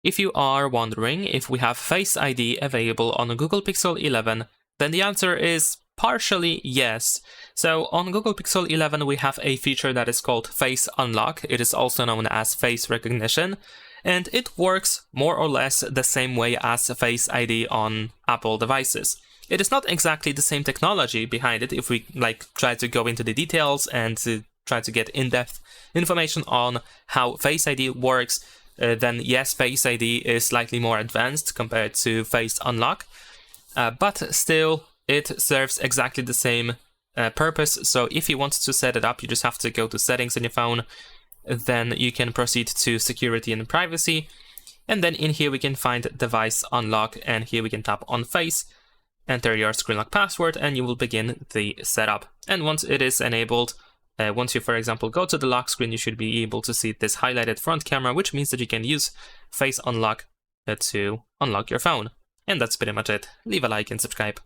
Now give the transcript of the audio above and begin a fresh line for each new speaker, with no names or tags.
If you are wondering if we have Face ID available on Google Pixel 11, then the answer is partially yes. So on Google Pixel 11 we have a feature that is called Face Unlock. It is also known as face recognition, and it works more or less the same way as Face ID on Apple devices. It is not exactly the same technology behind it if we try to go into the details and to try to get in-depth information on how Face ID works. Then yes, Face ID is slightly more advanced compared to Face Unlock, but still it serves exactly the same purpose. So if you want to set it up, you just have to go to settings in your phone, then you can proceed to security and privacy, and then in here we can find device unlock, and here we can tap on face, enter your screen lock password, and you will begin the setup. And once it is enabled, once you, for example, go to the lock screen, you should be able to see this highlighted front camera, which means that you can use Face Unlock to unlock your phone. And that's pretty much it. Leave a like and subscribe.